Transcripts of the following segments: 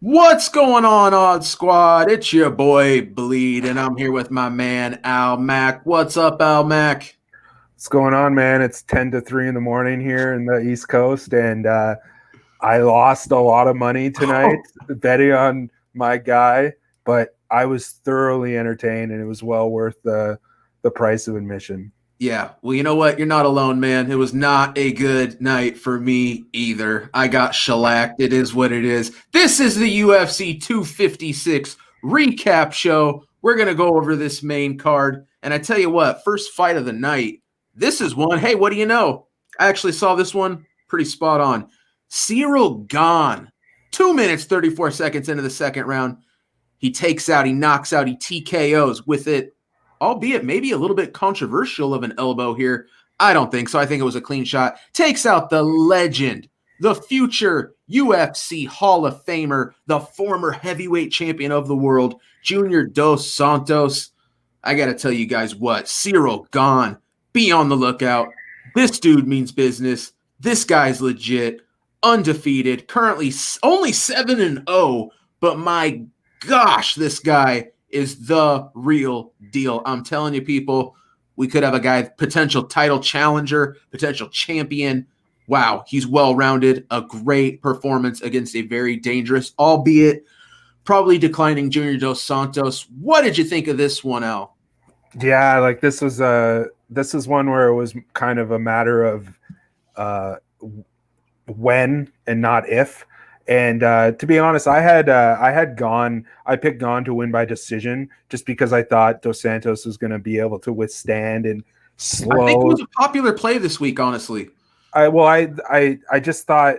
What's going on, Odd Squad? It's your boy Bleed, and I'm here with my man Al Mac. What's up, Al Mac? What's going on, man? It's 10 to 3 in the morning here in the East Coast, and I lost a lot of money tonight betting on my guy, but I was thoroughly entertained, and it was well worth the price of admission. Yeah, well, you know what? You're not alone, man. It was not a good night for me either. I got shellacked. It is what it is. This is the UFC 256 recap show. We're going to go over this main card. And I tell you what, first fight of the night, this is one. Hey, what do you know? I actually saw this one pretty spot on. Cyril gone. 2 minutes, 34 seconds into the second round. He takes out, he knocks out, he TKOs with it, albeit maybe a little bit controversial of an elbow here. I don't think so. I think it was a clean shot. Takes out the legend, the future UFC Hall of Famer, the former heavyweight champion of the world, Junior Dos Santos. I got to tell you guys what, Cyril gone. Be on the lookout. This dude means business. This guy's legit, undefeated, currently only 7-0, but my gosh, this guy is the real deal. I'm telling you, people, we could have a guy, potential title challenger, potential champion. Wow, he's well-rounded, a great performance against a very dangerous, albeit probably declining Junior Dos Santos. What did you think of this one, Al? Yeah, like this is one where it was kind of a matter of uh, when and not if. And to be honest, I picked Gone to win by decision just because I thought Dos Santos was going to be able to withstand and I think it slow. was a popular play this week, honestly. I just thought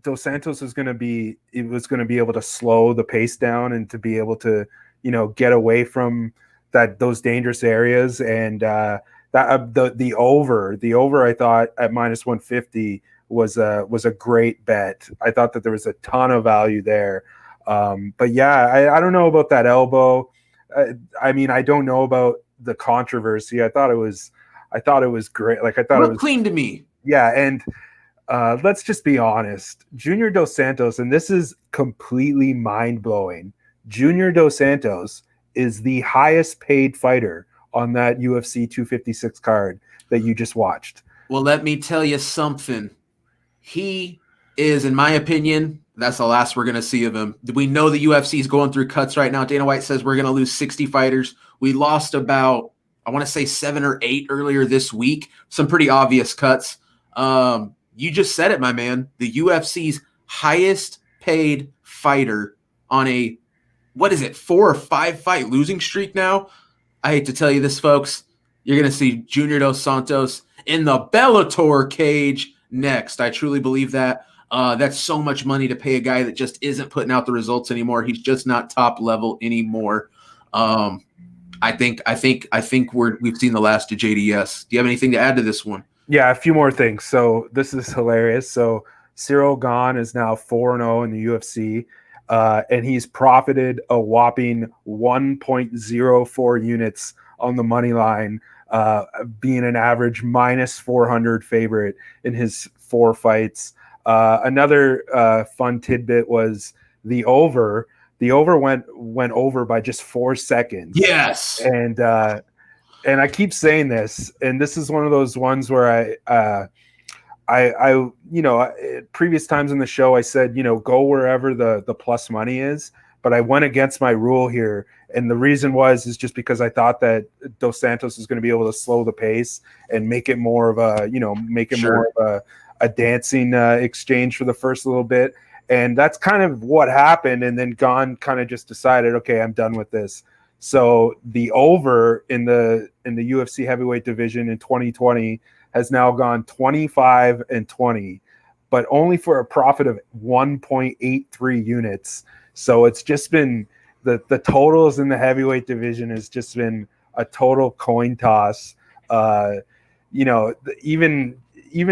Dos Santos was going to be able to slow the pace down and to be able to get away from those dangerous areas. And the over I thought at -150 was a great bet. I thought that there was a ton of value there. But yeah, I don't know about that elbow. I mean, I don't know about the controversy. I thought it was great. Like I thought it Looked was, clean to me. yeah. And let's just be honest. Junior Dos Santos, and this is completely mind blowing. Junior Dos Santos is the highest paid fighter on that UFC 256 card that you just watched. Well, let me tell you something. He is, in my opinion, that's the last we're going to see of him. We know the UFC is going through cuts right now. Dana White says we're going to lose 60 fighters. We lost about, I want to say 7 or 8 earlier this week. Some pretty obvious cuts. You just said it, my man. The UFC's highest paid fighter on a, what is it, 4 or 5 fight losing streak now? I hate to tell you this, folks. You're going to see Junior Dos Santos in the Bellator cage next. I truly believe that. That's so much money to pay a guy that just isn't putting out the results anymore. He's just not top level anymore. I think we've seen the last of JDS. Do you have anything to add to this one? Yeah, a few more things. So this is hilarious. So Cyril Gahn is now 4-0 in the UFC, and he's profited a whopping 1.04 units on the money line, being an average -400 favorite in his 4 fights. Another fun tidbit was the over. The over went over by just 4 seconds. Yes. And I keep saying this, and this is one of those ones where I previous times in the show I said, go wherever the plus money is, but I went against my rule here, and the reason is just because I thought that Dos Santos is going to be able to slow the pace and make it more of a more of a dancing exchange for the first little bit, and that's kind of what happened. And then Gahn kind of just decided, okay, I'm done with this. So the over in the UFC heavyweight division in 2020 has now gone 25-20, but only for a profit of 1.83 units. So it's just been the totals in the heavyweight division has just been a total coin toss. Even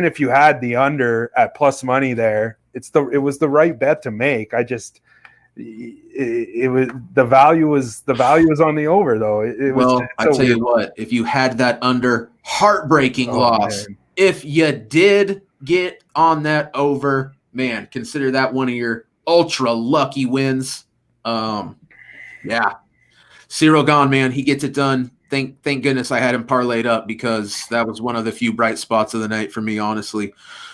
if you had the under at plus money there, it was the right bet to make. It was the value was on the over though. I tell you what, if you had that under, heartbreaking loss. Man. If you did get on that over, man, consider that one of your ultra lucky wins. Yeah. Cyril Gahn, man, he gets it done. Thank goodness I had him parlayed up because that was one of the few bright spots of the night for me, honestly.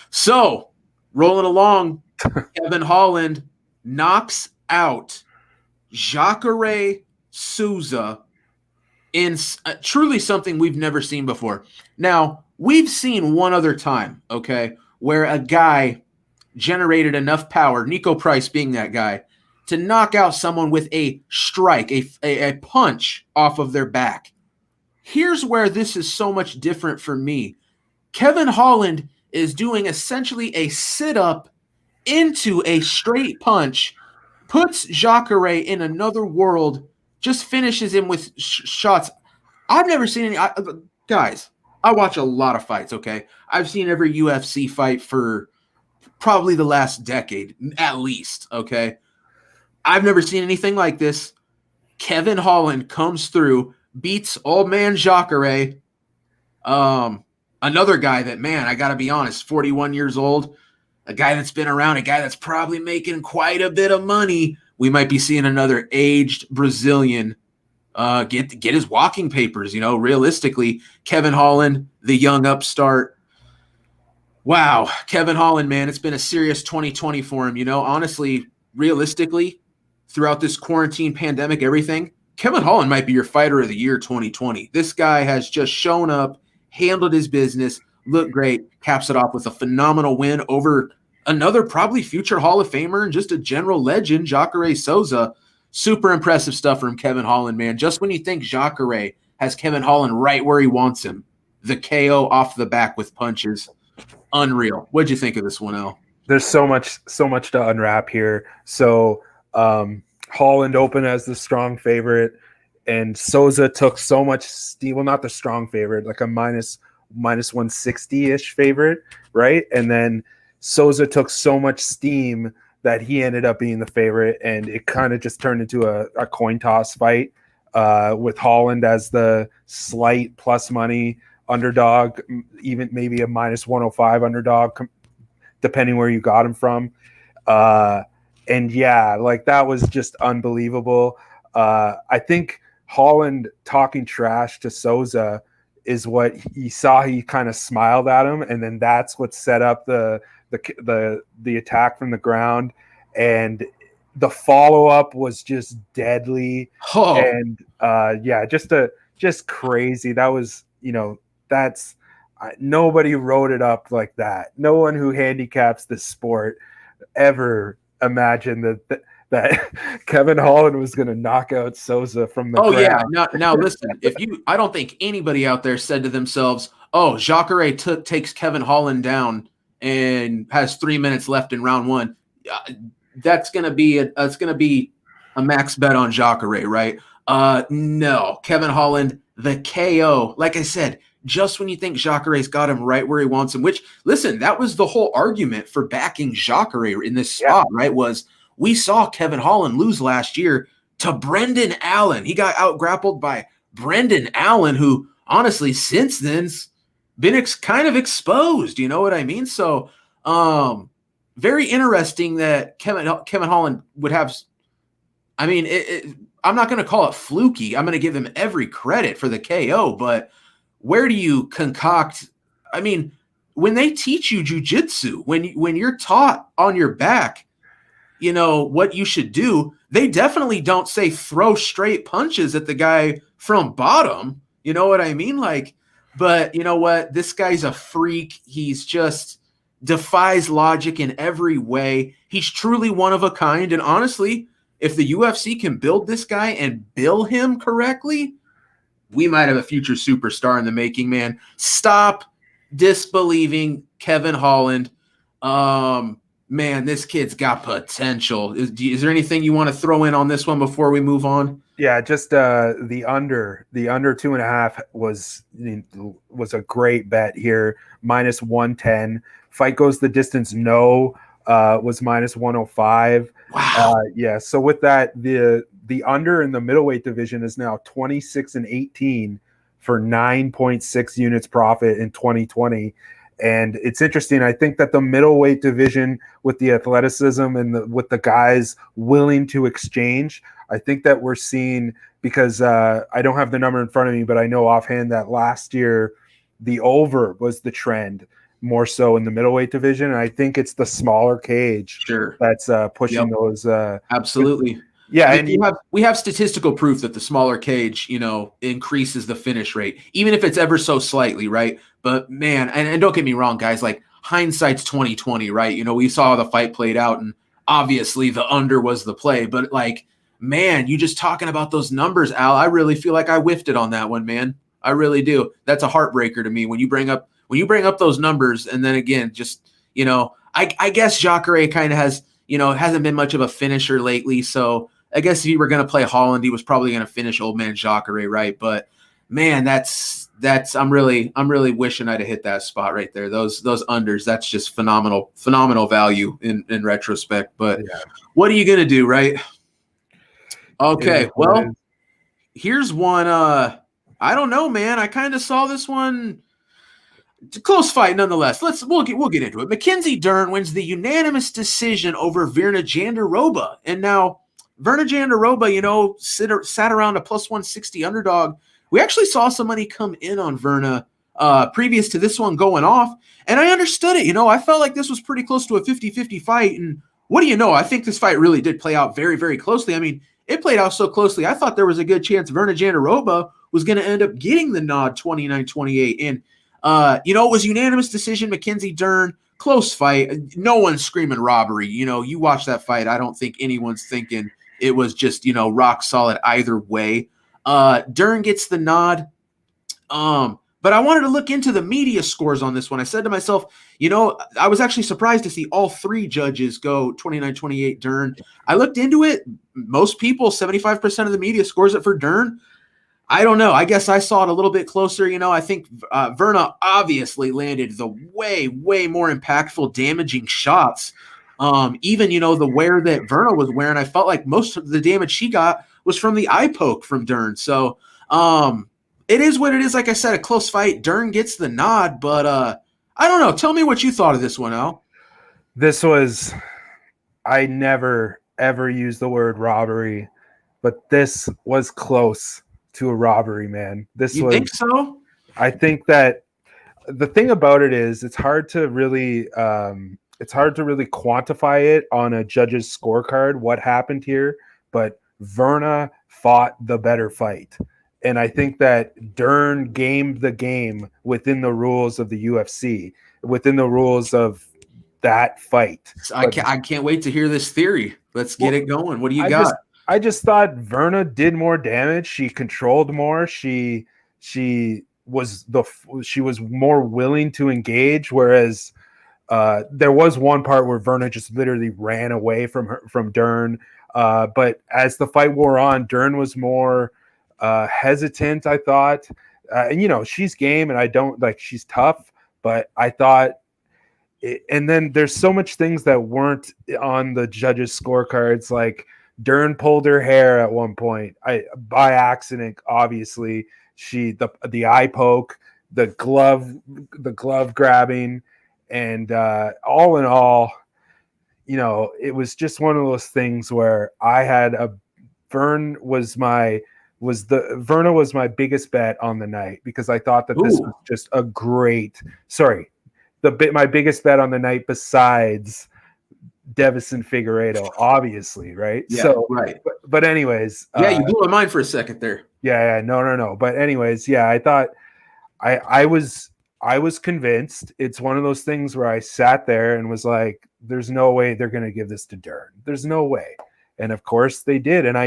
So, rolling along, Kevin Holland knocks out Jacare Souza in truly something we've never seen before. Now, we've seen one other time, okay, where a guy generated enough power, Nico Price being that guy, to knock out someone with a strike, a punch off of their back. Here's where this is so much different for me. Kevin Holland is doing essentially a sit-up into a straight punch, puts Jacare in another world, just finishes him with shots. I've never seen any guys. I watch a lot of fights, okay? I've seen every UFC fight for probably the last decade, at least, okay? I've never seen anything like this. Kevin Holland comes through, beats old man Jacare. Another guy that, man, I got to be honest, 41 years old, a guy that's been around, a guy that's probably making quite a bit of money. We might be seeing another aged Brazilian get his walking papers. You know, realistically, Kevin Holland, the young upstart. Wow, Kevin Holland, man, it's been a serious 2020 for him. You know, honestly, realistically, throughout this quarantine pandemic, everything, Kevin Holland might be your fighter of the year 2020. This guy has just shown up, handled his business, looked great, caps it off with a phenomenal win over another probably future Hall of Famer and just a general legend, Jacare Souza. Super impressive stuff from Kevin Holland, man. Just when you think Jacare has Kevin Holland right where he wants him, the KO off the back with punches. Unreal. What'd you think of this one, El? There's so much to unwrap here. So Holland opened as the strong favorite, and Souza took so much steam. Well, not the strong favorite, like a minus 160-ish favorite, right? And then Souza took so much steam that he ended up being the favorite, and it kind of just turned into a coin toss fight with Holland as the slight plus money underdog, even maybe a minus 105 underdog, depending where you got him from. And yeah, like that was just unbelievable. I think Holland talking trash to Souza is what he saw. He kind of smiled at him, and then that's what set up the attack from the ground. And the follow up was just deadly. And yeah, just crazy. That was, you know, that's nobody wrote it up like that. No one who handicaps this sport ever imagined that Kevin Holland was going to knock out Souza from the ground. Yeah. Now listen, I don't think anybody out there said to themselves, "Oh, Jacare takes Kevin Holland down and has 3 minutes left in round one." That's going to be a max bet on Jacare, right? No, Kevin Holland, the KO. Like I said, just when you think Jacare's got him right where he wants him, which, listen, that was the whole argument for backing Jacare in this spot, right? Was we saw Kevin Holland lose last year to Brendan Allen. He got out-grappled by Brendan Allen, who, honestly, since then's been kind of exposed. You know what I mean? So, very interesting that Kevin Holland would have. I mean, I'm not going to call it fluky. I'm going to give him every credit for the KO, but where do you concoct? I mean, when they teach you jiu-jitsu, when you're taught on your back, you know, what you should do, they definitely don't say throw straight punches at the guy from bottom. You know what I mean? Like, but you know what? This guy's a freak. He's just defies logic in every way. He's truly one of a kind. And honestly, if the UFC can build this guy and bill him correctly, we might have a future superstar in the making, man. Stop disbelieving Kevin Holland. Man, this kid's got potential. Is there anything you want to throw in on this one before we move on? Yeah, just the under 2.5 was a great bet here. Minus 110. Fight goes the distance. No, was minus 105. Wow. Yeah. So with that, the under in the middleweight division is now 26-18 for 9.6 units profit in 2020. And it's interesting. I think that the middleweight division, with the athleticism and with the guys willing to exchange, I think that we're seeing, because I don't have the number in front of me, but I know offhand that last year the over was the trend more so in the middleweight division. And I think it's the smaller cage that's pushing those. Absolutely. Yeah, and we have statistical proof that the smaller cage, increases the finish rate, even if it's ever so slightly, right? But man, and don't get me wrong, guys, like hindsight's 2020, right? We saw how the fight played out, and obviously the under was the play. But like, man, you just talking about those numbers, Al, I really feel like I whiffed it on that one, man. I really do. That's a heartbreaker to me when you bring up those numbers, and then again, just I guess Jacare kind of has hasn't been much of a finisher lately, so. I guess if he were going to play Holland, he was probably going to finish old man Jacare, right? But man, that's I'm really wishing I'd have hit that spot right there. Those unders, that's just phenomenal value in retrospect. But what are you going to do, right? Okay, well, here's one. I don't know, man. I kind of saw this one. It's a close fight, nonetheless. We'll get into it. Mackenzie Dern wins the unanimous decision over Virna Jandiroba, and now. Virna Jandiroba, sat around a plus 160 underdog. We actually saw some money come in on Virna previous to this one going off, and I understood it. I felt like this was pretty close to a 50-50 fight, and what do you know? I think this fight really did play out very, very closely. I mean, it played out so closely, I thought there was a good chance Virna Jandiroba was going to end up getting the nod 29-28, and it was unanimous decision, Mackenzie Dern. Close fight. No one's screaming robbery. You watch that fight, I don't think anyone's thinking it was just, rock solid either way. Dern gets the nod. But I wanted to look into the media scores on this one. I said to myself, I was actually surprised to see all three judges go 29-28 Dern. I looked into it. Most people, 75% of the media scores it for Dern. I don't know. I guess I saw it a little bit closer. I think Virna obviously landed the way, way more impactful, damaging shots. Even, the wear that Virna was wearing, I felt like most of the damage she got was from the eye poke from Dern. So it is what it is. Like I said, a close fight. Dern gets the nod, but I don't know. Tell me what you thought of this one, Al. I never, ever use the word robbery, but this was close to a robbery, man. You think so? I think that the thing about it is it's hard to really quantify it on a judge's scorecard, what happened here, but Virna fought the better fight. And I think that Dern gamed the game within the rules of the UFC, within the rules of that fight. I can't wait to hear this theory. Let's get it going. What do you got? I just thought Virna did more damage. She controlled more. She was more willing to engage, whereas there was one part where Virna just literally ran away from Dern. But as the fight wore on, Dern was more hesitant, I thought. And she's game, and she's tough, but I thought. And then there's so much things that weren't on the judges' scorecards, like Dern pulled her hair at one point, by accident. Obviously, the eye poke, the glove grabbing, and all in all, it was just one of those things where I had Virna was my biggest bet on the night, because I thought that this was just a great. My biggest bet on the night besides Devison Figueiredo, obviously, right? Yeah, so right. But anyways, you blew my mind for a second there. Yeah, no. But anyways, I thought I was convinced. It's one of those things where I sat there and was like, "There's no way they're going to give this to Dern. There's no way." And of course they did. And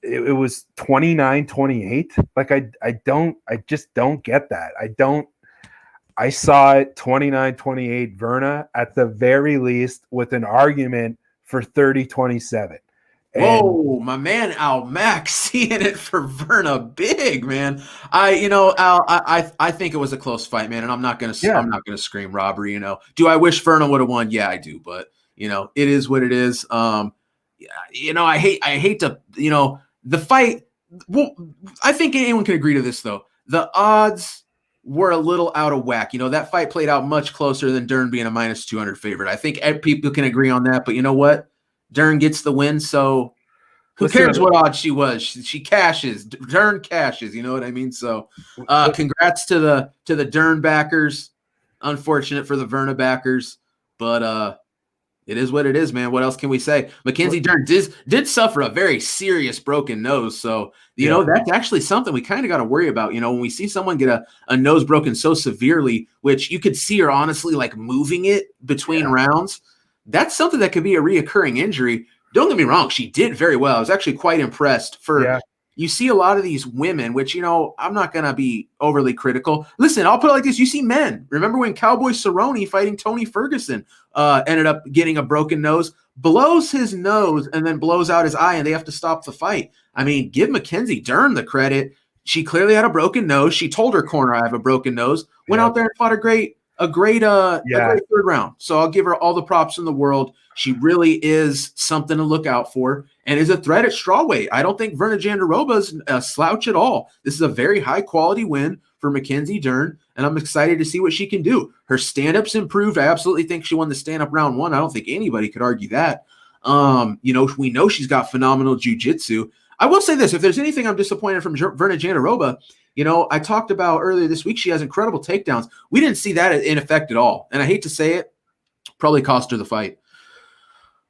it was 29-28. Like I just don't get that. I saw it 29-28 Virna at the very least, with an argument for 30-27. Whoa, my man Al Mack seeing it for Virna big, man. I think it was a close fight, man, and I'm not gonna scream robbery. Do I wish Virna would have won? Yeah, I do, but it is what it is. I hate to the fight. Well, I think anyone can agree to this though. The odds were a little out of whack. That fight played out much closer than Dern being a minus 200 favorite. I think people can agree on that, but you know what? Dern gets the win, so who cares what odds she was? She cashes. Dern cashes, you know what I mean? So congrats to the Dern backers. Unfortunate for the Verna backers, but it is what it is, man. What else can we say? Mackenzie Dern did suffer a very serious broken nose. So, that's actually something we kind of got to worry about. When we see someone get a nose broken so severely, which you could see her honestly like moving it between rounds, that's something that could be a reoccurring injury. Don't get me wrong. She did very well. I was actually quite impressed you see a lot of these women, which, I'm not going to be overly critical. Listen, I'll put it like this. You see men. Remember when Cowboy Cerrone fighting Tony Ferguson ended up getting a broken nose, blows his nose, and then blows out his eye, and they have to stop the fight. I mean, give Mackenzie Dern the credit. She clearly had a broken nose. She told her corner, I have a broken nose. Went out there and fought a great third round. So I'll give her all the props in the world. She really is something to look out for and is a threat at strawweight. I don't think Verna Jandiroba's a slouch at all. This is a very high quality win for Mackenzie Dern, and I'm excited to see what she can do. Her stand-ups improved. I absolutely think she won the stand-up round 1. I don't think anybody could argue that. We know she's got phenomenal jiu-jitsu. I will say this, if there's anything I'm disappointed from Verna Jandiroba, I talked about earlier this week, she has incredible takedowns. We didn't see that in effect at all. And I hate to say it, probably cost her the fight.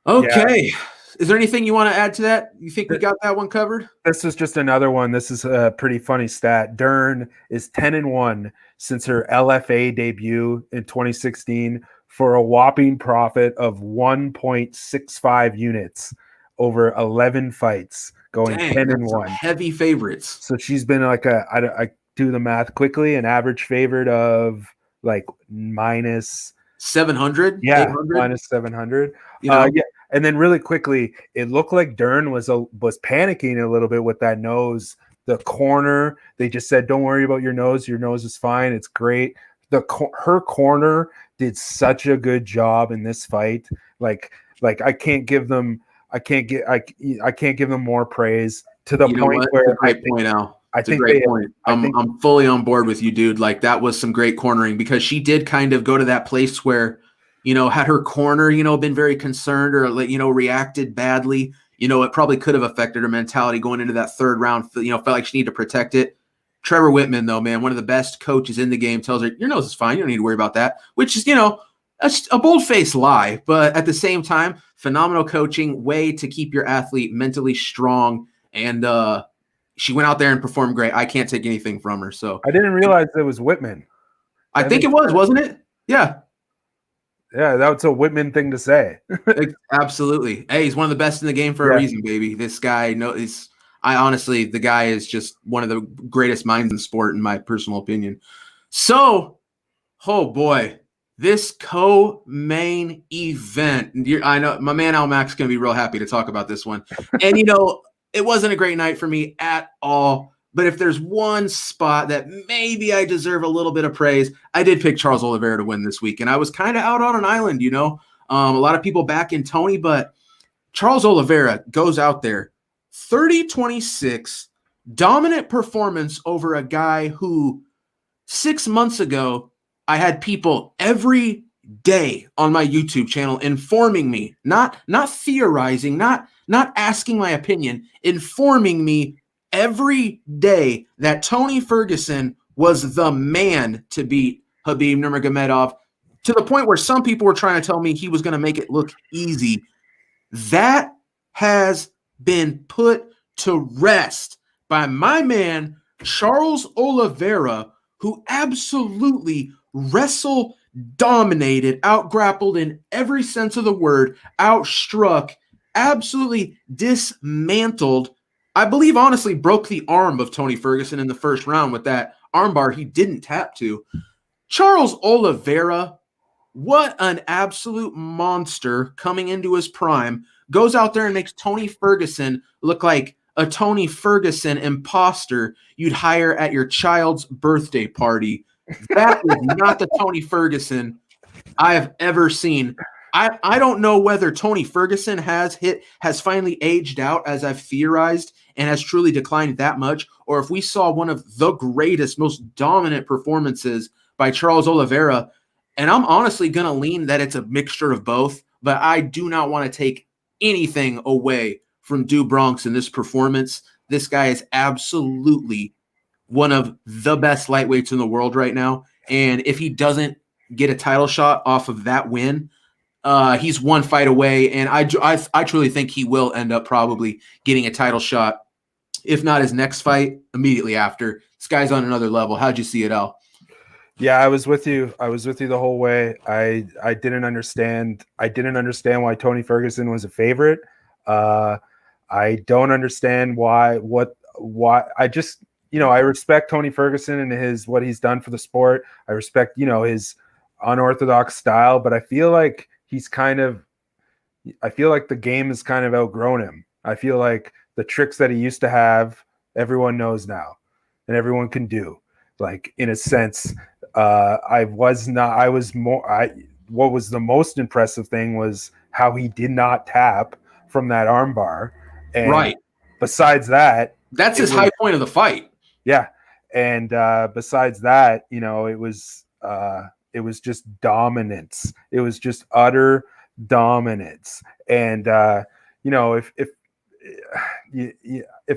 Okay. Yeah. Is there anything you want to add to that? You think we got that one covered? This is just another one. This is a pretty funny stat. Dern is 10-1 since her LFA debut in 2016 for a whopping profit of 1.65 units over 11 fights, going 10-1. Heavy favorites. So she's been like I do the math quickly, an average favorite of like minus 700. Yeah, 800? Minus 700. Yeah. And then really quickly, it looked like Dern was panicking a little bit with that nose. The corner, they just said, "Don't worry about your nose. Your nose is fine. It's great." Her corner did such a good job in this fight. Like I can't give them more praise to the point where it's a great point, Al. It's a great point. I'm fully on board with you, dude. Like that was some great cornering because she did kind of go to that place where, had her corner, been very concerned or reacted badly, it probably could have affected her mentality going into that third round. Felt like she needed to protect it. Trevor Whitman, though, man, one of the best coaches in the game, tells her your nose is fine. You don't need to worry about that, which is, a bold-faced lie, but at the same time, phenomenal coaching, way to keep your athlete mentally strong. And she went out there and performed great. I can't take anything from her. So I didn't realize it was Whitman. I think it was, wasn't it? Yeah. Yeah, that was a Whitman thing to say. Absolutely. Hey, he's one of the best in the game for a reason, baby. This guy, the guy is just one of the greatest minds in sport, in my personal opinion. So, oh boy, this co-main event. I know my man Al Mac's going to be real happy to talk about this one. And, it wasn't a great night for me at all. But if there's one spot that maybe I deserve a little bit of praise, I did pick Charles Oliveira to win this week. And I was kind of out on an island, a lot of people back in Tony, but Charles Oliveira goes out there, 30-26, dominant performance over a guy who 6 months ago, I had people every day on my YouTube channel informing me, not theorizing, not asking my opinion, informing me every day that Tony Ferguson was the man to beat Khabib Nurmagomedov, to the point where some people were trying to tell me he was going to make it look easy. That has been put to rest by my man, Charles Oliveira, who absolutely dominated, out-grappled in every sense of the word, outstruck, absolutely dismantled, I believe, honestly, broke the arm of Tony Ferguson in the first round with that armbar he didn't tap to. Charles Oliveira, what an absolute monster coming into his prime, goes out there and makes Tony Ferguson look like a Tony Ferguson imposter you'd hire at your child's birthday party. That is not the Tony Ferguson I have ever seen. I don't know whether Tony Ferguson has finally aged out as I've theorized and has truly declined that much, or if we saw one of the greatest, most dominant performances by Charles Oliveira. And I'm honestly going to lean that it's a mixture of both, but I do not want to take anything away from Do Bronx in this performance. This guy is absolutely one of the best lightweights in the world right now. And if he doesn't get a title shot off of that win, he's one fight away. And I truly think he will end up probably getting a title shot, if not his next fight, immediately after. This guy's on another level. How'd you see it, Al? Yeah, I was with you. I was with you the whole way. I didn't understand. I didn't understand why Tony Ferguson was a favorite. I don't understand why. I just, I respect Tony Ferguson and what he's done for the sport. I respect, his unorthodox style, but I feel like the game has kind of outgrown him. I feel like the tricks that he used to have, everyone knows now and everyone can do. Like, in a sense, what was the most impressive thing was how he did not tap from that armbar. And right. Besides that, that's his high point of the fight. Yeah. And besides that, it was just dominance. It was just utter dominance. And if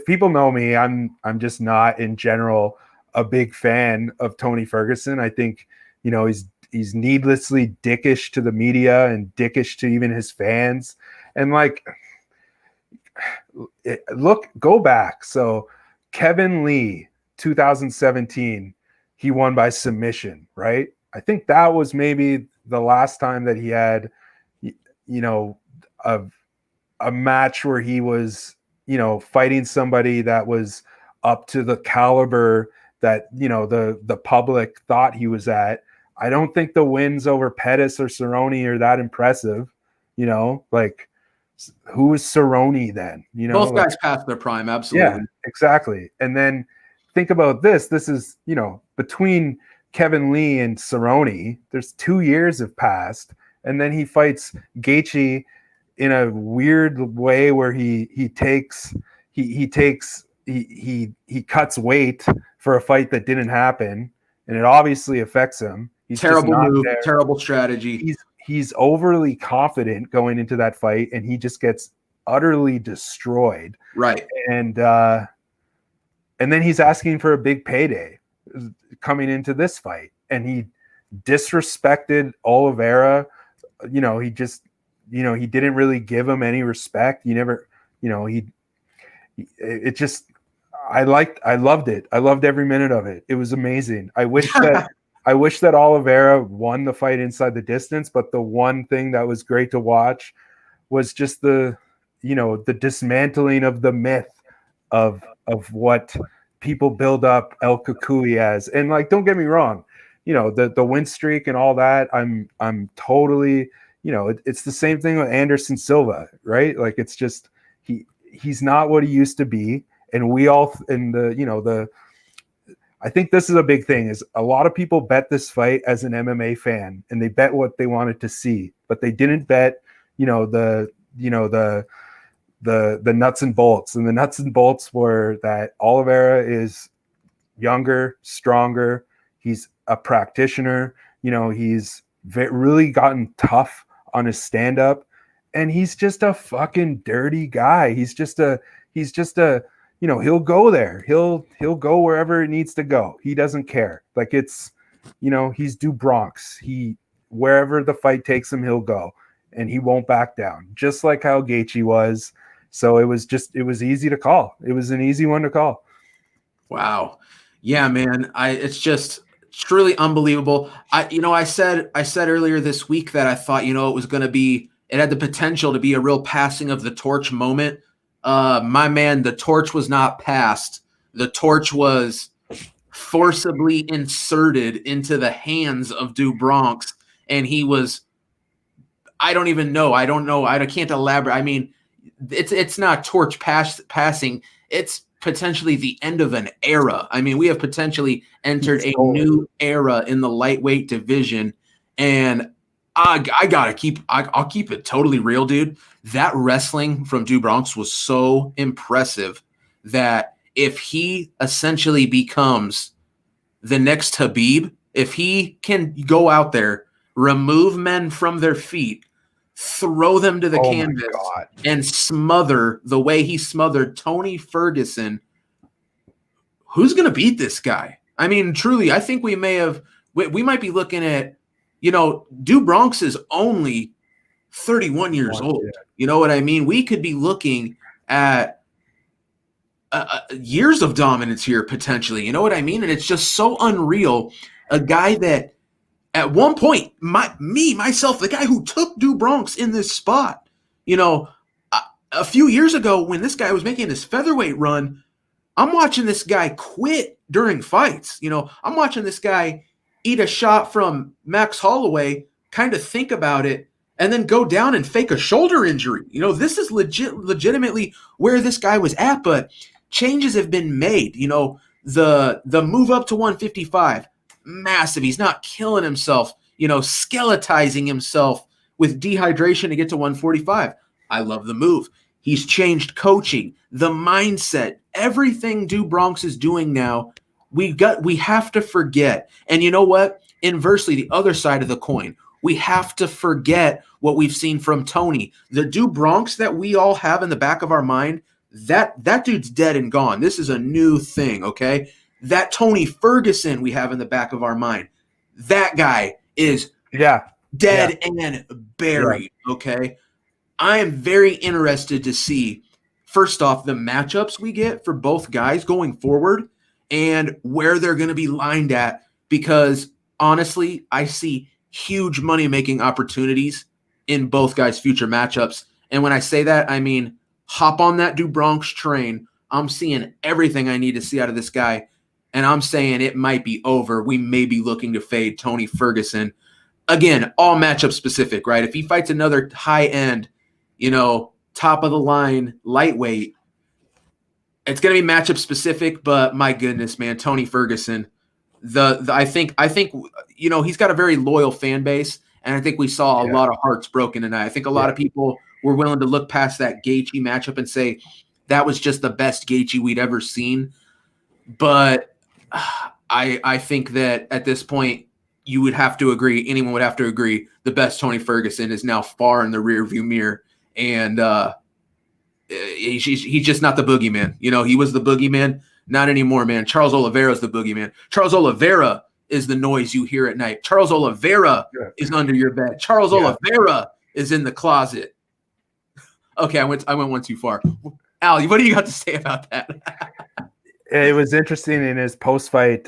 people know me, I'm just not in general a big fan of Tony Ferguson. I think, he's needlessly dickish to the media and dickish to even his fans. And go back. So Kevin Lee, 2017, he won by submission, right? I think that was maybe the last time that he had, a match where he was, fighting somebody that was up to the caliber that, the public thought he was at. I don't think the wins over Pettis or Cerrone are that impressive. Who is Cerrone then? Both guys past their prime, absolutely. Yeah, exactly. And then think about this. This is, between Kevin Lee and Cerrone, there's 2 years have passed, and then he fights Gaethje in a weird way where he cuts weight for a fight that didn't happen, and it obviously affects him. He's terrible move, terrible strategy. He's overly confident going into that fight, and he just gets utterly destroyed. Right. And then he's asking for a big payday coming into this fight, and he disrespected Oliveira. He just, he didn't really give him any respect. He never, I loved it. I loved every minute of it. It was amazing. I wish that Oliveira won the fight inside the distance, but the one thing that was great to watch was just the dismantling of the myth of what people build up El Cucuy as. And don't get me wrong, the win streak and all that, I'm totally, it's the same thing with Anderson Silva, right? It's just, he's not what he used to be. And we all, I think this is a big thing, is a lot of people bet this fight as an MMA fan, and they bet what they wanted to see, but they didn't bet, the nuts and bolts. And the nuts and bolts were that Oliveira is younger, stronger. He's a practitioner. He's really gotten tough on his stand-up, and he's just a fucking dirty guy. He's just a he'll go there. He'll go wherever it needs to go. He doesn't care. It's, he's Do Bronx. Wherever the fight takes him, he'll go, and he won't back down. Just like how Gaethje was. So it was easy to call. It was an easy one to call. Wow. Yeah, man. It's truly unbelievable. I said earlier this week that I thought, it had the potential to be a real passing of the torch moment. My man, the torch was not passed. The torch was forcibly inserted into the hands of Do Bronx, and he was, I don't even know. I don't know. I can't elaborate. I mean, it's not torch passing. It's potentially the end of an era. I mean, we have potentially entered a new era in the lightweight division, and I'll keep it totally real, dude. That wrestling from Du Bronx was so impressive that if he essentially becomes the next Habib, if he can go out there, remove men from their feet, throw them to the canvas, and smother the way he smothered Tony Ferguson, who's going to beat this guy? I mean, truly, I think we might be looking at, Du Bronx is only 31 years old. Yeah. You know what I mean? We could be looking at years of dominance here potentially. You know what I mean? And it's just so unreal. A guy that at one point, myself, the guy who took Du Bronx in this spot, a few years ago when this guy was making this featherweight run, I'm watching this guy quit during fights. I'm watching this guy eat a shot from Max Holloway, kind of think about it, and then go down and fake a shoulder injury. This is legitimately where this guy was at, but changes have been made. The move up to 155, massive. He's not killing himself, skeletizing himself with dehydration to get to 145. I love the move. He's changed coaching, the mindset, everything Du Bronx is doing now. We have to forget. And you know what? Inversely, the other side of the coin, we have to forget what we've seen from Tony. The Du Bronx that we all have in the back of our mind, that dude's dead and gone. This is a new thing, okay? That Tony Ferguson we have in the back of our mind, that guy is dead and buried, okay? I am very interested to see, first off, the matchups we get for both guys going forward and where they're going to be lined at, because honestly, I see huge money-making opportunities in both guys' future matchups. And when I say that, I mean hop on that Du Bronx train. I'm seeing everything I need to see out of this guy, and I'm saying it might be over. We may be looking to fade Tony Ferguson. Again, all matchup specific, right? If he fights another high-end, top of the line lightweight, it's going to be matchup specific, but my goodness, man, Tony Ferguson, I think he's got a very loyal fan base, and I think we saw a lot of hearts broken tonight. I think a lot of people were willing to look past that Gaethje matchup and say that was just the best Gaethje we'd ever seen. But I think that at this point, you would have to agree, anyone would have to agree, the best Tony Ferguson is now far in the rearview mirror. And he's just not the boogeyman. He was the boogeyman, not anymore, man. Charles Oliveira is the boogeyman. Charles Oliveira is the noise you hear at night. Charles Oliveira is under your bed. Charles Oliveira is in the closet. Okay, I went one too far. Al, what do you got to say about that? It was interesting in his post-fight.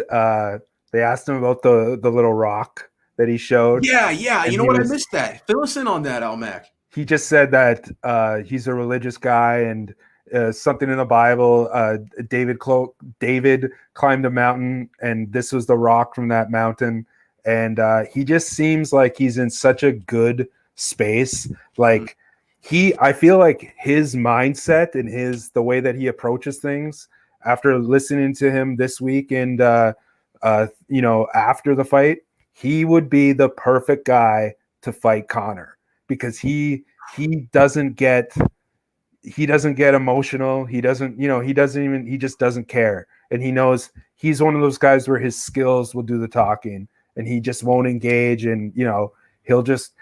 They asked him about the little rock that he showed. Yeah. You know what? I missed that. Fill us in on that, Al Mac. He just said that he's a religious guy, and something in the Bible, David climbed a mountain, and this was the rock from that mountain. And he just seems like he's in such a good space. Like I feel like his mindset and the way that he approaches things, after listening to him this week and after the fight, he would be the perfect guy to fight Conor, because he doesn't get emotional. He just doesn't care. And he knows he's one of those guys where his skills will do the talking, and he just won't engage. And, he'll just,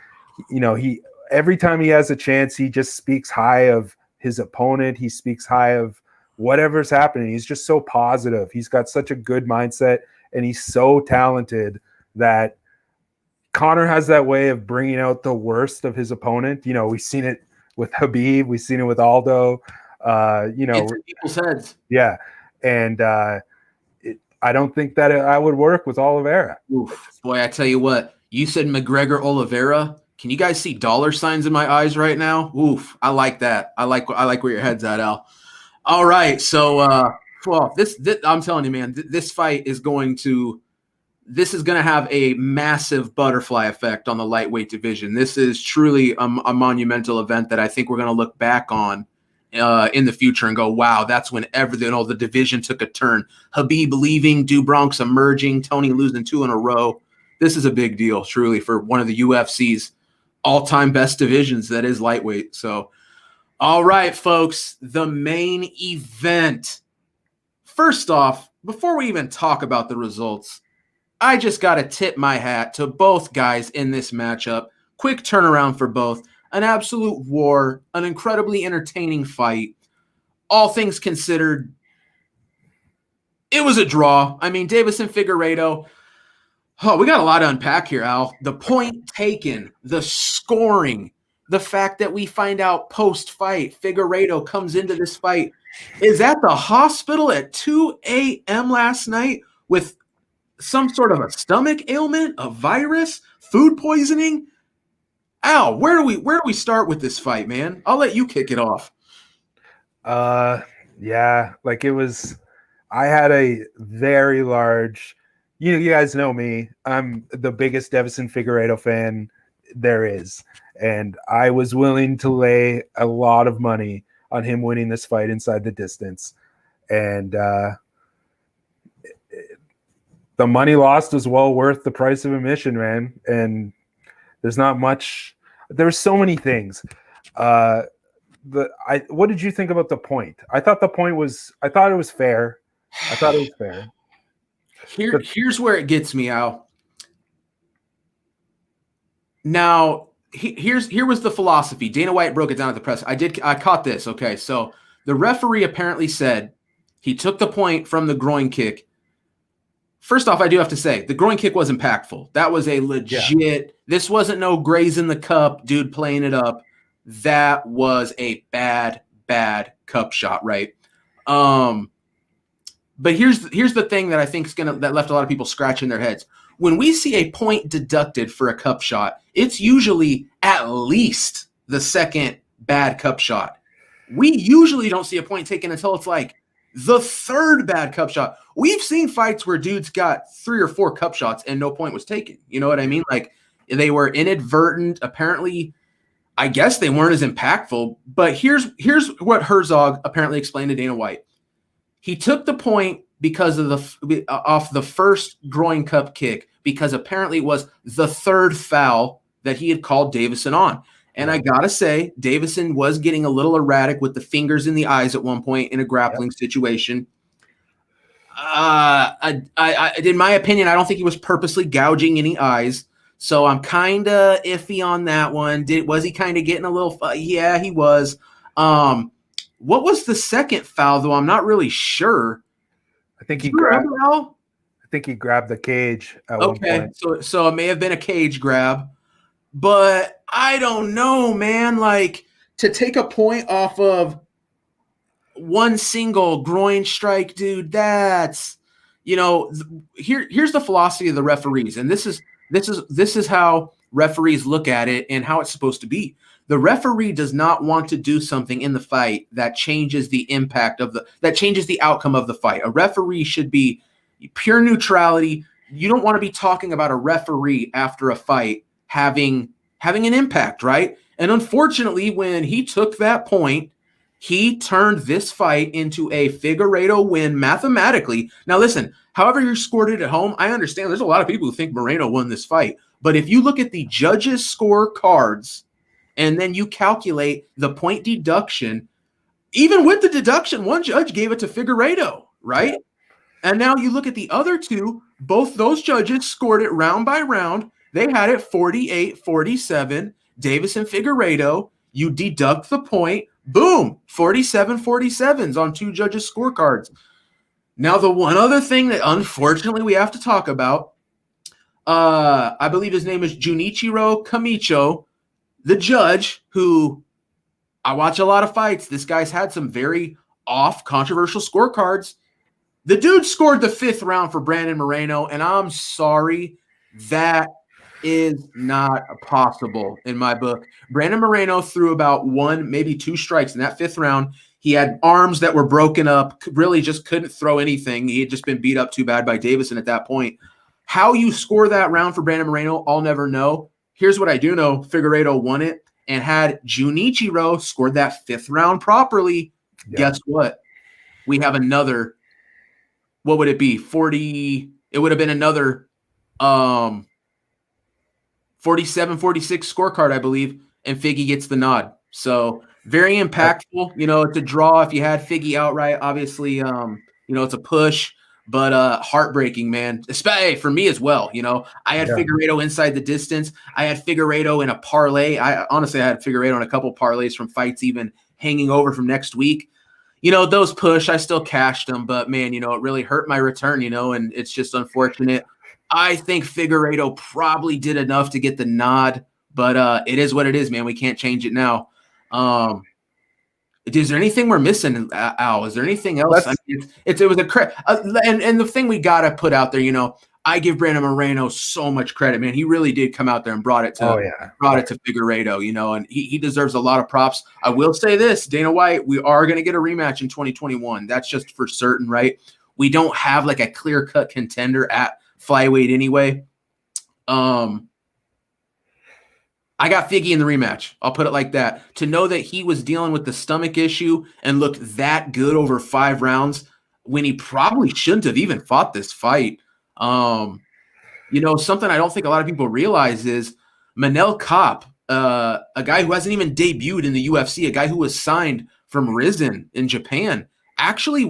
every time he has a chance, he just speaks high of his opponent. He speaks high of whatever's happening. He's just so positive. He's got such a good mindset, and he's so talented that Conor has that way of bringing out the worst of his opponent. We've seen it with Habib. We've seen it with Aldo. It's in people's heads. Yeah. And I don't think that I would work with Oliveira. Oof. Boy, I tell you what, you said McGregor Oliveira. Can you guys see dollar signs in my eyes right now? Oof. I like that. I like where your head's at, Al. All right. So, this I'm telling you, man, this fight is going to have a massive butterfly effect on the lightweight division. This is truly a monumental event that I think we're going to look back on in the future and go, wow, that's when the division took a turn. Habib leaving, Du Bronx emerging, Tony losing 2 in a row. This is a big deal, truly, for one of the UFC's all-time best divisions that is lightweight. So, all right, folks, the main event. First off, before we even talk about the results, I just got to tip my hat to both guys in this matchup. Quick turnaround for both. An absolute war, an incredibly entertaining fight. All things considered, it was a draw. I mean, Davis and Figueiredo. Oh, we got a lot to unpack here, Al. The point taken, the scoring, the fact that we find out post-fight, Figueiredo comes into this fight, is at the hospital at 2 a.m. last night with some sort of a stomach ailment, a virus, food poisoning. Al, where do we start with this fight, man? I'll let you kick it off. Yeah, like it was. I had a very large. You guys know me. I'm the biggest Davison Figueiredo fan there is, and I was willing to lay a lot of money on him winning this fight inside the distance, and the money lost was well worth the price of admission, man. And there's not much. There's so many things. What did you think about the point? I thought it was fair. I thought it was fair. Here's where it gets me, Al. Now, here was the philosophy. Dana White broke it down at the press. I caught this. Okay, so the referee apparently said he took the point from the groin kick. First off, I do have to say the groin kick was impactful. That was a legit. This wasn't no graze in the cup, dude playing it up. That was a bad cup shot, right? But here's the thing that I think that left a lot of people scratching their heads. When we see a point deducted for a cup shot, it's usually at least the second bad cup shot. We usually don't see a point taken until it's like the third bad cup shot. We've seen fights where dudes got 3 or 4 cup shots and no point was taken. You know what I mean? Like they were inadvertent. Apparently, I guess they weren't as impactful. But here's what Herzog apparently explained to Dana White. He took the point because of off the first groin cup kick, because apparently it was the third foul that he had called Davison on. And I gotta say, Davison was getting a little erratic with the fingers in the eyes at one point in a grappling situation. In my opinion, I don't think he was purposely gouging any eyes. So I'm kind of iffy on that one. Was he kind of getting a little? Yeah, he was. What was the second foul, though? I'm not really sure. I think he grabbed the cage at one point. So it may have been a cage grab. But I don't know, man. Like, to take a point off of one single groin strike, dude, that's, here's the philosophy of the referees. And this is how referees look at it and how it's supposed to be. The referee does not want to do something in the fight that changes the that changes the outcome of the fight. A referee should be pure neutrality. You don't want to be talking about a referee after a fight having an impact, right? And unfortunately, when he took that point, he turned this fight into a Figueiredo win mathematically. Now, listen, however you scored it at home, I understand there's a lot of people who think Moreno won this fight. But if you look at the judges' score cards and then you calculate the point deduction, even with the deduction, one judge gave it to Figueiredo, right? Yeah. And now you look at the other two, both those judges scored it round by round. They had it 48-47, Davis and Figueiredo. You deduct the point, boom, 47-47s on two judges' scorecards. Now, the one other thing that unfortunately we have to talk about, I believe his name is Junichiro Kamicho, the judge who I watch a lot of fights. This guy's had some very off controversial scorecards. The dude scored the 5th round for Brandon Moreno, and I'm sorry, that is not possible in my book. Brandon Moreno threw about 1, maybe 2 strikes in that 5th round. He had arms that were broken up, really just couldn't throw anything. He had just been beat up too bad by Davison at that point. How you score that round for Brandon Moreno, I'll never know. Here's what I do know. Figueiredo won it, and had Junichiro scored that 5th round properly, guess what? We have another, what would it be? 40, it would have been another 47-46 scorecard, I believe, and Figgy gets the nod. So very impactful. It's a draw if you had Figgy outright. Obviously, it's a push, but heartbreaking, man. Especially for me as well. I had Figueiredo inside the distance. I had Figueiredo in a parlay. I had Figueiredo in a couple parlays from fights even hanging over from next week. Those push, I still cashed them, but man, it really hurt my return, and it's just unfortunate. I think Figueiredo probably did enough to get the nod, but it is what it is, man. We can't change it now. Is there anything we're missing, Al? Is there anything else? It was and the thing we got to put out there, I give Brandon Moreno so much credit, man. He really did come out there and brought it to Figueiredo, and he deserves a lot of props. I will say this, Dana White, we are going to get a rematch in 2021. That's just for certain, right? We don't have like a clear-cut contender at flyweight anyway. I got Figgy in the rematch. I'll put it like that. To know that he was dealing with the stomach issue and looked that good over 5 rounds when he probably shouldn't have even fought this fight. Something I don't think a lot of people realize is Manel Kape, a guy who hasn't even debuted in the UFC, a guy who was signed from Rizin in Japan, actually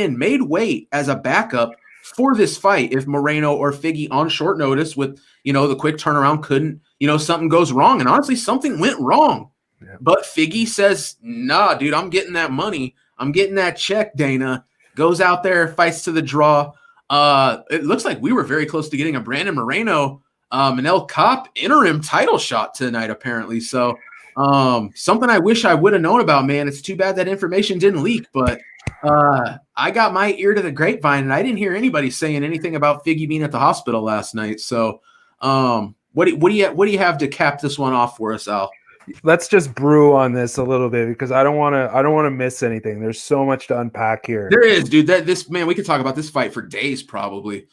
made weight as a backup for this fight if Moreno or Figgy on short notice with, the quick turnaround couldn't, something goes wrong. And honestly, something went wrong. Yeah. But Figgy says, nah, dude, I'm getting that money. I'm getting that check, Dana. Goes out there, fights to the draw. It looks like we were very close to getting a Brandon Moreno, Manel Kape interim title shot tonight, apparently. So something I wish I would have known about, man. It's too bad that information didn't leak, but I got my ear to the grapevine, and I didn't hear anybody saying anything about Figgy being at the hospital last night. So what do you have to cap this one off for us, Al? Let's just brew on this a little bit because I don't want to miss anything. There's so much to unpack here. There is, dude. We could talk about this fight for days, probably.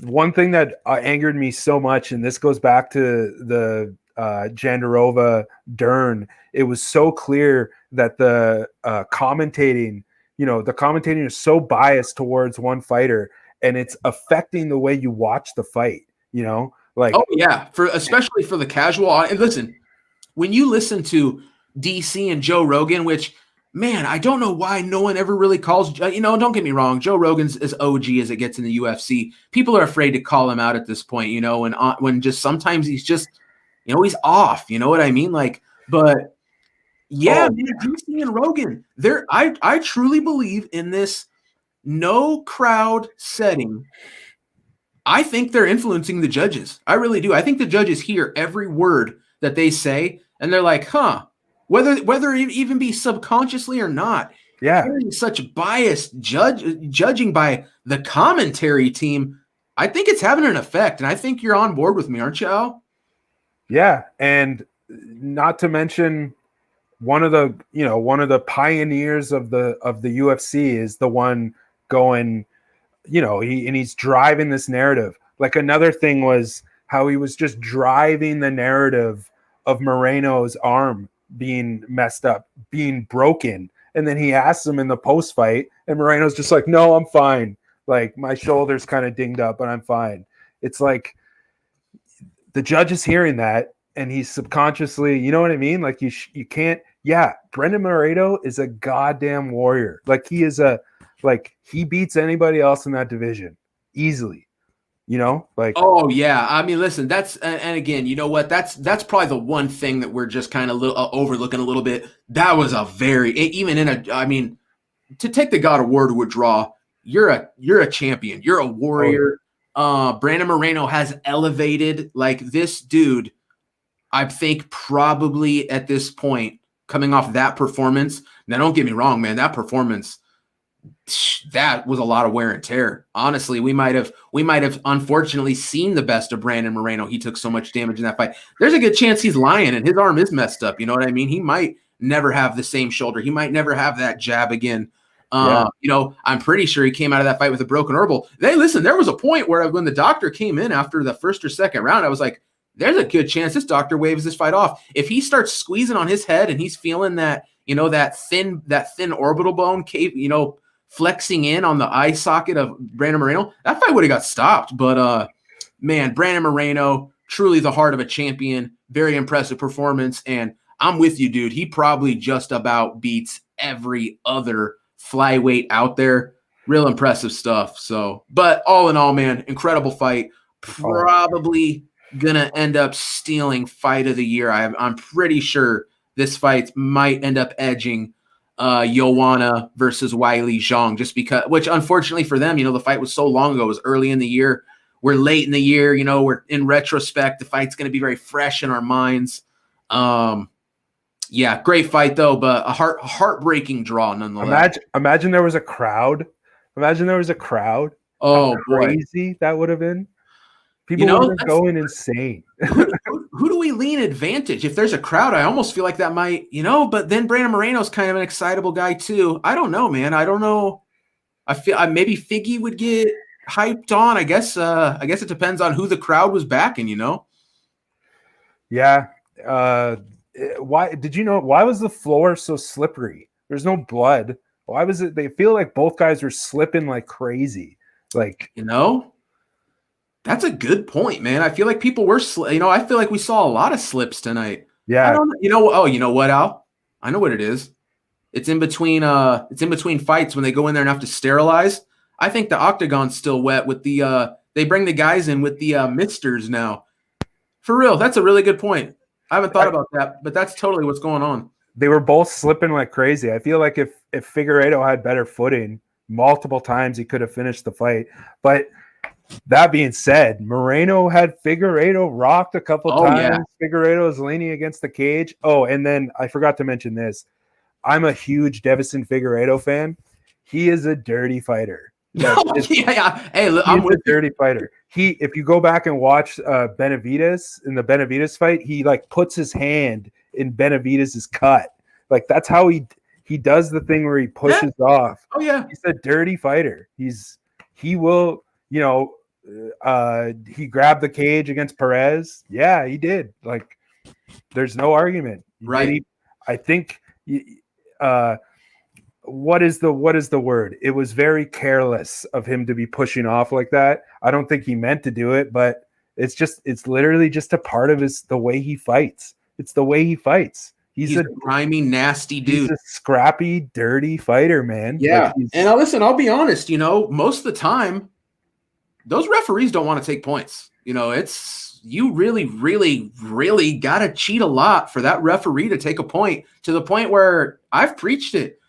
One thing that angered me so much, and this goes back to the Jandarova Dern. It was so clear that the commentating is so biased towards one fighter, and it's affecting the way you watch the fight. Oh yeah, especially for the casual. And listen, when you listen to DC and Joe Rogan, which, man, I don't know why no one ever really calls, don't get me wrong, Joe Rogan's as OG as it gets in the UFC. People are afraid to call him out at this point, when just sometimes he's just, he's off, you know what I mean? But yeah, DC and Rogan, I truly believe in this no crowd setting. I think they're influencing the judges. I really do. I think the judges hear every word that they say, and they're like, whether it even be subconsciously or not. Yeah. Hearing such biased judging by the commentary team, I think it's having an effect, and I think you're on board with me, aren't you, Al? Yeah, and not to mention one of the pioneers of the UFC is the one going, he's driving this narrative. Like, another thing was how he was just driving the narrative of Moreno's arm being messed up, being broken. And then he asks him in the post fight, and Moreno's just like, no, I'm fine. Like, my shoulder's kind of dinged up, but I'm fine. It's like the judge is hearing that, and he's subconsciously, you know what I mean? Like, you can't. Yeah, Brandon Moreno is a goddamn warrior. Like, he beats anybody else in that division easily. Oh yeah. I mean, listen, and again, you know what? That's probably the one thing that we're just kind of overlooking a little bit. That was to take the God of War to a draw. You're a champion. You're a warrior. Brandon Moreno has elevated, like, this dude. I think probably at this point, coming off that performance. Now, don't get me wrong, man. That performance, that was a lot of wear and tear. Honestly, we might have unfortunately seen the best of Brandon Moreno. He took so much damage in that fight. There's a good chance he's lying and his arm is messed up. You know what I mean? He might never have the same shoulder. He might never have that jab again. I'm pretty sure he came out of that fight with a broken orbital. There was a point where when the doctor came in after the first or second round, I was like, there's a good chance this doctor waves this fight off. If he starts squeezing on his head and he's feeling that, that thin orbital bone cave, flexing in on the eye socket of Brandon Moreno, that fight would have got stopped. But man, Brandon Moreno, truly the heart of a champion. Very impressive performance. And I'm with you, dude. He probably just about beats every other flyweight out there. Real impressive stuff. So, but all in all, man, incredible fight. Probably gonna end up stealing fight of the year. I'm pretty sure this fight might end up edging Joanna versus Weili Zhang, just because, which unfortunately for them, the fight was so long ago. It was early in the year. We're late in the year, we're in retrospect. The fight's going to be very fresh in our minds. Yeah, great fight though, but a heartbreaking draw nonetheless. Imagine there was a crowd. Imagine there was a crowd. Oh, how crazy boy. That would have been. People would have been going insane. Who do we lean advantage? If there's a crowd, I almost feel like that might, but then Brandon Moreno's kind of an excitable guy too. I don't know, man. I don't know. I feel maybe Figgy would get hyped on. I guess it depends on who the crowd was backing, Yeah. Why was the floor so slippery? There's no blood. Why was it? They feel like both guys were slipping like crazy. Like, that's a good point, man. I feel like people were, I feel like we saw a lot of slips tonight. Yeah. I don't know. Oh, you know what, Al? I know what it is. It's in between fights when they go in there and have to sterilize. I think the octagon's still wet with they bring the guys in with the misters now. For real, that's a really good point. I haven't thought about that, but that's totally what's going on. They were both slipping like crazy. I feel like if Figueiredo had better footing multiple times, he could have finished the fight. But that being said, Moreno had Figueiredo rocked a couple times. Yeah. Figueiredo is leaning against the cage. Oh, and then I forgot to mention this. I'm a huge Devison Figueiredo fan. He is a dirty fighter. Yeah. Hey, I'm with a dirty fighter. If you go back and watch Benavidez in the Benavidez fight, he like puts his hand in Benavidez's cut. Like that's how he does the thing where he pushes off. Oh yeah, he's a dirty fighter. He will. He grabbed the cage against Perez. Yeah, he did. Like, there's no argument. Right. I think. What is the word? It was very careless of him to be pushing off like that. I don't think he meant to do it, but it's literally just a part of the way he fights. It's the way he fights. He's a grimy, nasty dude. He's a scrappy, dirty fighter, man. Yeah. And listen, I'll be honest, most of the time, those referees don't want to take points. It's you really, really, really got to cheat a lot for that referee to take a point, to the point where I've preached it.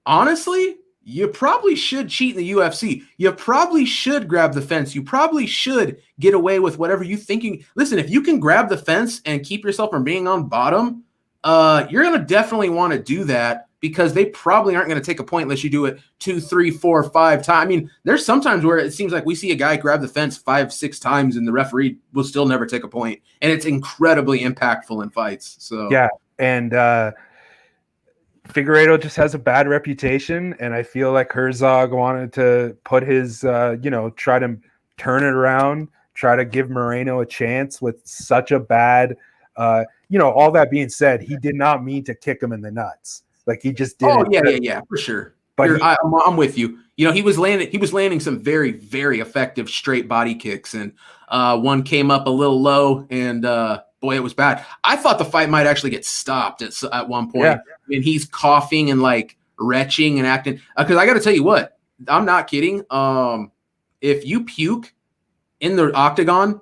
Honestly, you probably should cheat in the UFC. You probably should grab the fence. You probably should get away with whatever you think. Listen, if you can grab the fence and keep yourself from being on bottom, you're going to definitely want to do that, because they probably aren't going to take a point unless you do it 2, 3, 4, 5 times. I mean, there's sometimes where it seems like we see a guy grab the fence 5, 6 times and the referee will still never take a point. And it's incredibly impactful in fights. So yeah. And Figueiredo just has a bad reputation. And I feel like Herzog wanted to put his, try to turn it around, try to give Moreno a chance with such a bad, all that being said, he did not mean to kick him in the nuts. Like he just did. Oh yeah, for sure. But I'm with you. He was landing some very, very effective straight body kicks, and one came up a little low, and boy, it was bad. I thought the fight might actually get stopped at one point. Yeah. And he's coughing and like retching and acting. Because I got to tell you what, I'm not kidding. If you puke in the octagon,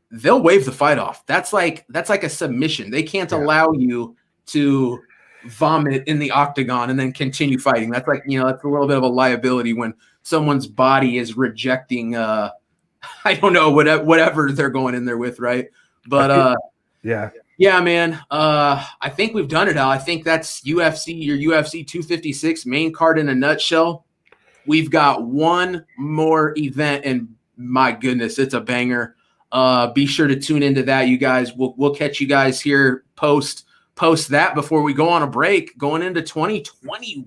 they'll waive the fight off. That's like a submission. They can't allow you to vomit in the octagon and then continue fighting. That's like, that's a little bit of a liability when someone's body is rejecting I don't know, whatever they're going in there with, right? But yeah, man. I think we've done it, Al. I think that's your UFC 256 main card in a nutshell. We've got one more event, and my goodness, it's a banger. Be sure to tune into that, you guys. We'll catch you guys here post that before we go on a break, going into 2021.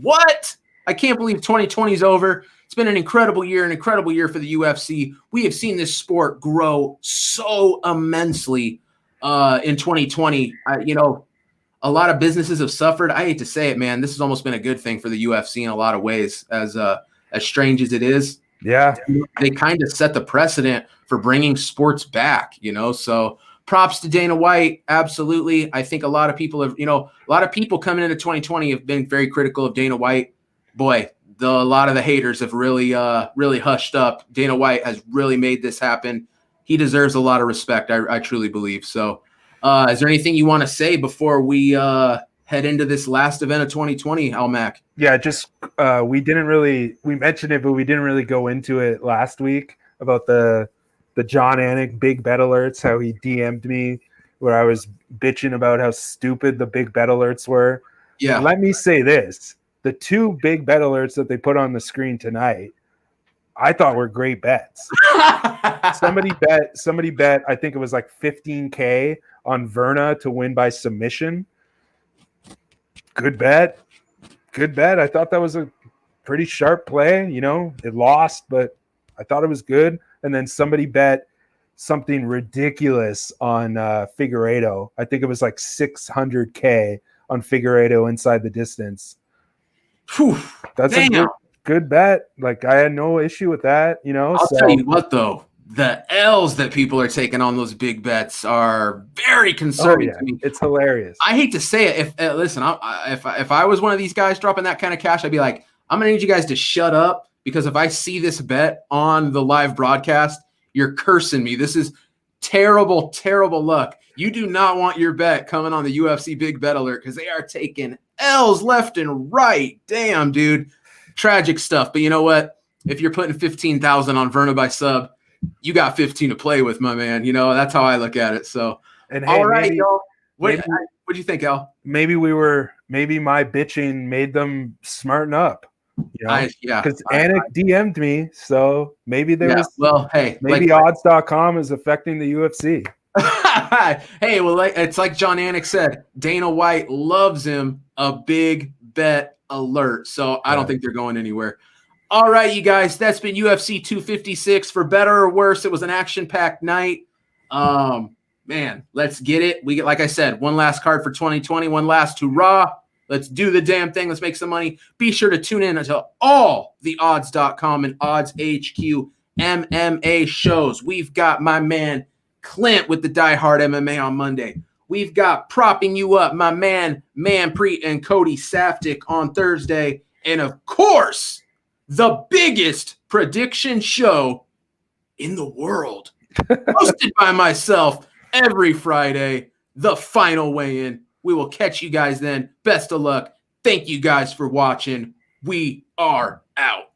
What? I can't believe 2020 is over. It's been an incredible year for the UFC. We have seen this sport grow so immensely in 2020. A lot of businesses have suffered. I hate to say it, man. This has almost been a good thing for the UFC in a lot of ways, as strange as it is. Yeah. They kind of set the precedent for bringing sports back, so props to Dana White. Absolutely. I think a lot of people have, a lot of people coming into 2020 have been very critical of Dana White. Boy, a lot of the haters have really hushed up. Dana White has really made this happen. He deserves a lot of respect. I truly believe. So is there anything you want to say before we head into this last event of 2020, Almac? Yeah, just we mentioned it, but we didn't really go into it last week about the John Anik big bet alerts, how he DM'd me where I was bitching about how stupid the big bet alerts were. Yeah. Let me say this. The 2 big bet alerts that they put on the screen tonight, I thought were great bets. somebody bet, I think it was like $15K on Verna to win by submission. Good bet. I thought that was a pretty sharp play. It lost, but I thought it was good. And then somebody bet something ridiculous on Figueiredo. I think it was like $600K on Figueiredo inside the distance. Whew, that's damn. a good bet. Like, I had no issue with that. I'll tell you what, though. The L's that people are taking on those big bets are very concerning to me. It's hilarious. I hate to say it. If I was one of these guys dropping that kind of cash, I'd be like, I'm going to need you guys to shut up, because if I see this bet on the live broadcast, you're cursing me. This is terrible, terrible luck. You do not want your bet coming on the UFC Big Bet Alert, because they are taking L's left and right. Damn, dude. Tragic stuff. But you know what? If you're putting 15,000 on Verna by sub, you got 15 to play with, my man. That's how I look at it. So, and hey, all right, y'all. What do you think, Al? Maybe my bitching made them smarten up. Because Anik DM'd me, so maybe there was. Well, hey, maybe odds.com is affecting the UFC. Hey, well, it's like John Anik said, Dana White loves him a big bet alert. So I don't think they're going anywhere. All right, you guys, that's been UFC 256. For better or worse, it was an action-packed night. Man, let's get it. We get, like I said, one last card for 2020, one last hurrah. Let's do the damn thing. Let's make some money. Be sure to tune in to all the odds.com and Odds HQ MMA shows. We've got my man Clint with the Die Hard MMA on Monday. We've got Propping You Up, my man Manpreet and Cody Saftik on Thursday. And of course, the biggest prediction show in the world, hosted by myself every Friday, the final weigh-in. We will catch you guys then. Best of luck. Thank you guys for watching. We are out.